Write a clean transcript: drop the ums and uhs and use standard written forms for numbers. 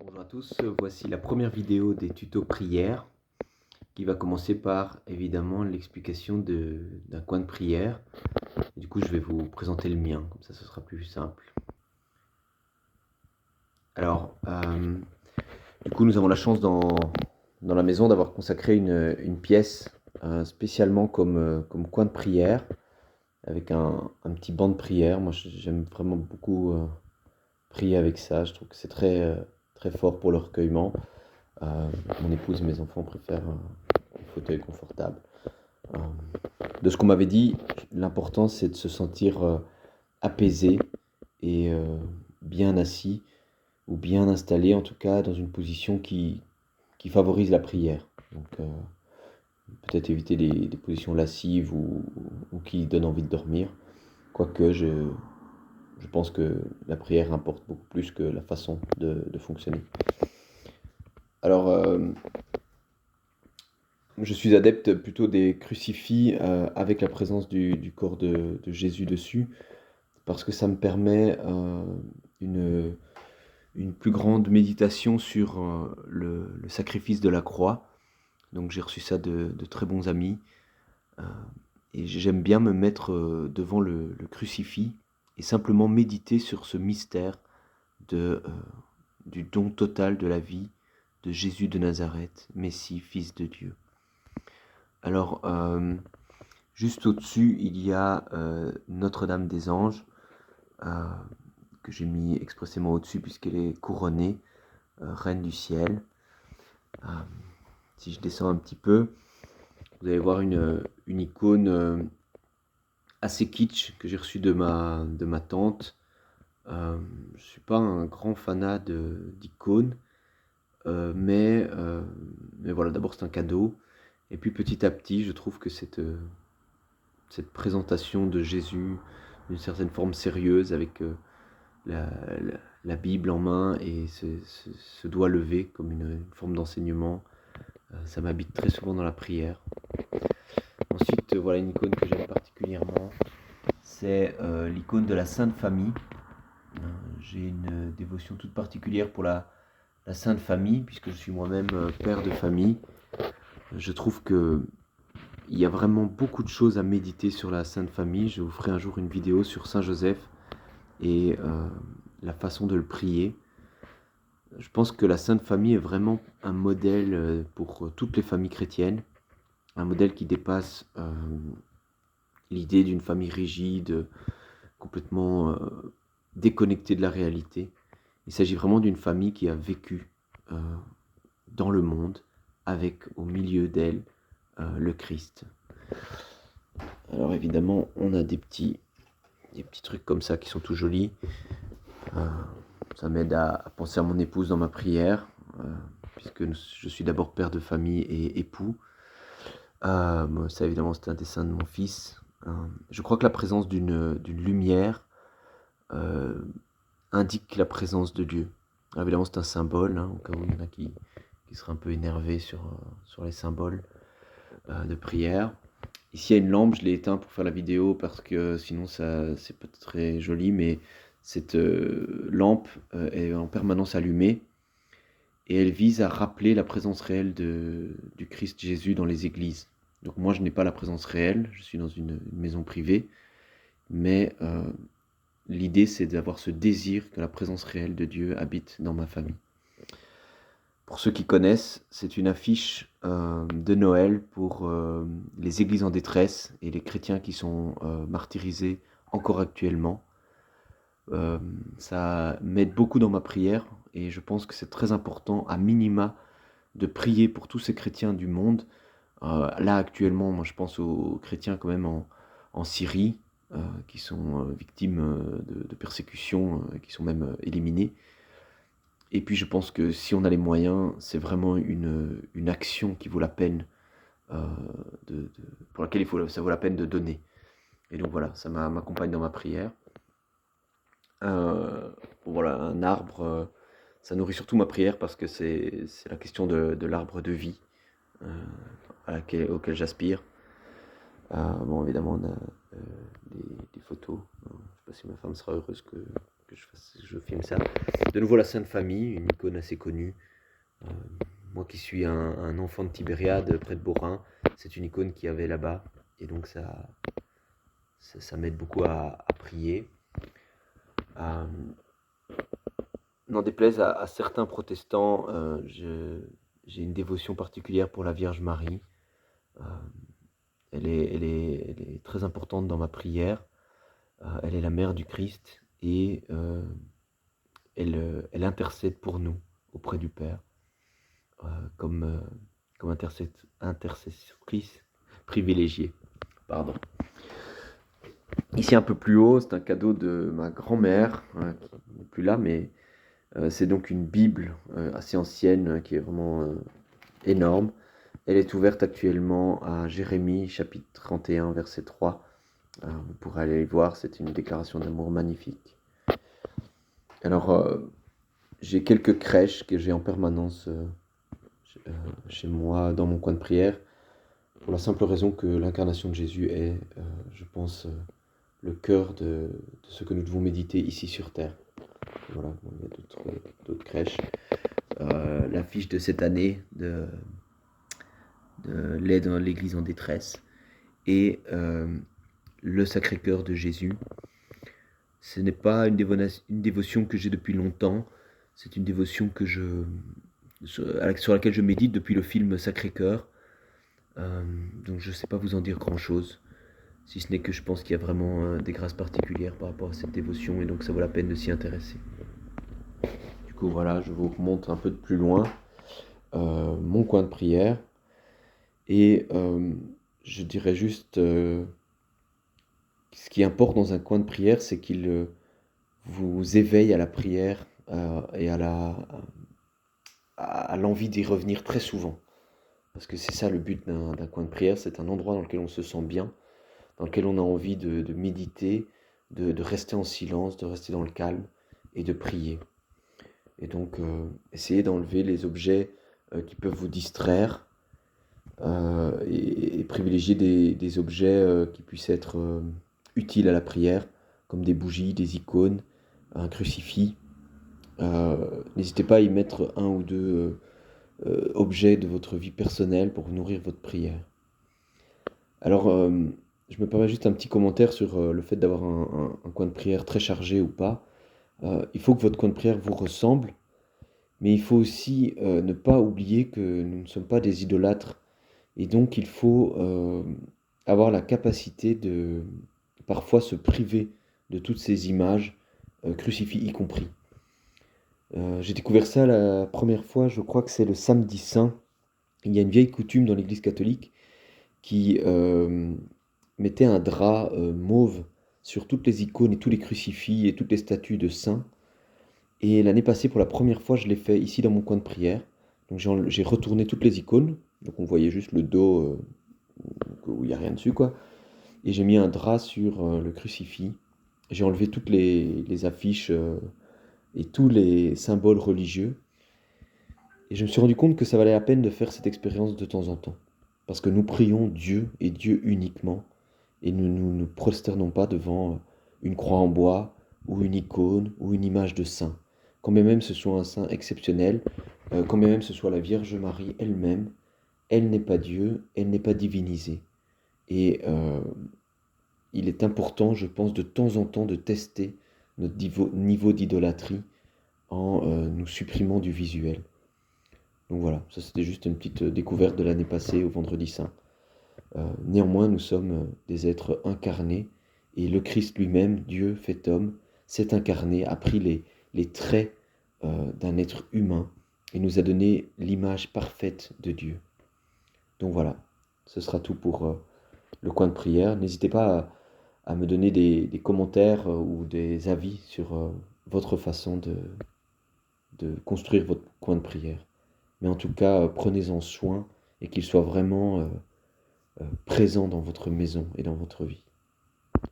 Bonjour à tous, voici la première vidéo des tutos prière qui va commencer par évidemment l'explication d'un coin de prière. Du coup, je vais vous présenter le mien, comme ça ce sera plus simple. Alors, du coup, nous avons la chance dans la maison d'avoir consacré une pièce spécialement comme coin de prière, avec un petit banc de prière. Moi, j'aime vraiment beaucoup prier avec ça, je trouve que c'est très fort pour le recueillement. Mon épouse et mes enfants préfèrent un fauteuil confortable. Euh, de ce qu'on m'avait dit, l'important c'est de se sentir apaisé et bien assis ou bien installé, en tout cas dans une position qui favorise la prière. Donc peut-être éviter les positions lascives ou qui donnent envie de dormir. Quoique je pense que la prière importe beaucoup plus que la façon de fonctionner. Alors, je suis adepte plutôt des crucifix avec la présence du corps de Jésus dessus, parce que ça me permet une, une plus grande méditation sur le sacrifice de la croix. Donc j'ai reçu ça de très bons amis, euh, et j'aime bien me mettre devant le crucifix et simplement méditer sur ce mystère de, du don total de la vie de Jésus de Nazareth, Messie, Fils de Dieu. Alors, juste au-dessus, il y a Notre-Dame des Anges, euh, que j'ai mis expressément au-dessus puisqu'elle est couronnée, Reine du ciel. Si je descends un petit peu, vous allez voir une icône assez kitsch que j'ai reçue de ma tante. Je ne suis pas un grand fanat d'icônes, mais voilà, d'abord c'est un cadeau. Et puis petit à petit, je trouve que cette présentation de Jésus d'une certaine forme sérieuse avec la, la Bible en main et ce doigt levé comme une forme d'enseignement, ça m'habite très souvent dans la prière. Ensuite, voilà une icône que j'aime particulièrement, c'est l'icône de la Sainte Famille. J'ai une dévotion toute particulière pour la Sainte Famille, puisque je suis moi-même père de famille. Je trouve que il y a vraiment beaucoup de choses à méditer sur la Sainte Famille. Je vous ferai un jour une vidéo sur Saint Joseph et la façon de le prier. Je pense que la Sainte Famille est vraiment un modèle pour toutes les familles chrétiennes, un modèle qui dépasse l'idée d'une famille rigide, complètement déconnectée de la réalité. Il s'agit vraiment d'une famille qui a vécu dans le monde, avec au milieu d'elle le Christ. Alors évidemment, on a des petits trucs comme ça qui sont tout jolis. Ça m'aide à penser à mon épouse dans ma prière, puisque je suis d'abord père de famille et époux. Ça évidemment c'est un dessin de mon fils. Je crois que la présence d'une lumière indique la présence de Dieu. Alors, évidemment c'est un symbole, au cas où il y en a qui seraient un peu énervés sur les symboles de prière. Ici il y a une lampe, je l'ai éteint pour faire la vidéo parce que sinon c'est pas très joli, mais cette lampe est en permanence allumée et elle vise à rappeler la présence réelle du Christ Jésus dans les églises. Donc moi je n'ai pas la présence réelle, je suis dans une maison privée, mais l'idée c'est d'avoir ce désir que la présence réelle de Dieu habite dans ma famille. Pour ceux qui connaissent, c'est une affiche de Noël pour les églises en détresse et les chrétiens qui sont martyrisés encore actuellement. Ça m'aide beaucoup dans ma prière et je pense que c'est très important à minima de prier pour tous ces chrétiens du monde. Là actuellement, moi je pense aux chrétiens quand même en Syrie qui sont victimes de persécutions, qui sont même éliminés. Et puis je pense que si on a les moyens, c'est vraiment une action qui vaut la peine, euh, pour laquelle ça vaut la peine de donner. Et donc voilà, ça m'accompagne dans ma prière. Voilà, un arbre, ça nourrit surtout ma prière parce que c'est la question de l'arbre de vie auquel j'aspire. Bon, évidemment, on a des photos. Je ne sais pas si ma femme sera heureuse que je filme ça. De nouveau la Sainte Famille, une icône assez connue. Euh, Moi qui suis un enfant de Tibériade près de Borin, c'est une icône qu'il y avait là-bas. Et donc ça m'aide beaucoup à prier. Euh, N'en déplaise à certains protestants, j'ai une dévotion particulière pour la Vierge Marie. Euh, elle est très importante dans ma prière. Elle est la mère du Christ et elle intercède pour nous auprès du Père euh, comme, euh, comme intercessrice privilégiée. Pardon. Ici un peu plus haut, c'est un cadeau de ma grand-mère, qui n'est plus là, mais c'est donc une Bible assez ancienne qui est vraiment énorme. Elle est ouverte actuellement à Jérémie chapitre 31 verset 3. Vous pourrez aller voir, c'est une déclaration d'amour magnifique. Alors, j'ai quelques crèches que j'ai en permanence chez moi dans mon coin de prière, pour la simple raison que l'incarnation de Jésus est, je pense, le cœur de ce que nous devons méditer ici sur Terre. Voilà, bon, il y a d'autres crèches. L'affiche de cette année de l'aide à l'Église en détresse et le Sacré-Cœur de Jésus. Ce n'est pas une dévotion que j'ai depuis longtemps, c'est une dévotion sur laquelle je médite depuis le film Sacré-Cœur. Donc je ne sais pas vous en dire grand-chose, si ce n'est que je pense qu'il y a vraiment des grâces particulières par rapport à cette dévotion et donc ça vaut la peine de s'y intéresser. Du coup voilà, je vous remonte un peu de plus loin mon coin de prière et je dirais juste ce qui importe dans un coin de prière, c'est qu'il vous éveille à la prière et à l'envie d'y revenir très souvent. Parce que c'est ça le but d'un coin de prière, c'est un endroit dans lequel on se sent bien, dans lequel on a envie de méditer, de rester en silence, de rester dans le calme et de prier. Et donc, essayez d'enlever les objets qui peuvent vous distraire et privilégier des objets qui puissent être utiles à la prière, comme des bougies, des icônes, un crucifix. N'hésitez pas à y mettre un ou deux objets de votre vie personnelle pour nourrir votre prière. Alors, je me permets juste un petit commentaire sur le fait d'avoir un coin de prière très chargé ou pas. Il faut que votre coin de prière vous ressemble, mais il faut aussi ne pas oublier que nous ne sommes pas des idolâtres. Et donc, il faut avoir la capacité de parfois se priver de toutes ces images, crucifix y compris. J'ai découvert ça la première fois, je crois que c'est le samedi saint. Il y a une vieille coutume dans l'Église catholique qui mettait un drap mauve sur toutes les icônes et tous les crucifix et toutes les statues de saints. Et l'année passée, pour la première fois, je l'ai fait ici dans mon coin de prière. Donc j'ai retourné toutes les icônes, donc on voyait juste le dos où il n'y a rien dessus, quoi. Et j'ai mis un drap sur le crucifix. J'ai enlevé toutes les affiches et tous les symboles religieux. Et je me suis rendu compte que ça valait la peine de faire cette expérience de temps en temps. Parce que nous prions Dieu et Dieu uniquement. Et nous ne nous prosternons pas devant une croix en bois ou une icône ou une image de saint. Quand bien même ce soit un saint exceptionnel, quand bien même ce soit la Vierge Marie elle-même, elle n'est pas Dieu, elle n'est pas divinisée. Et il est important, je pense, de temps en temps de tester notre niveau d'idolâtrie en nous supprimant du visuel. Donc voilà, ça c'était juste une petite découverte de l'année passée au Vendredi Saint. Néanmoins, nous sommes des êtres incarnés et le Christ lui-même, Dieu fait homme, s'est incarné, a pris les traits d'un être humain et nous a donné l'image parfaite de Dieu. Donc voilà, ce sera tout pour le coin de prière. N'hésitez pas à me donner des commentaires ou des avis sur votre façon de construire votre coin de prière. Mais en tout cas, prenez-en soin et qu'il soit vraiment présent dans votre maison et dans votre vie.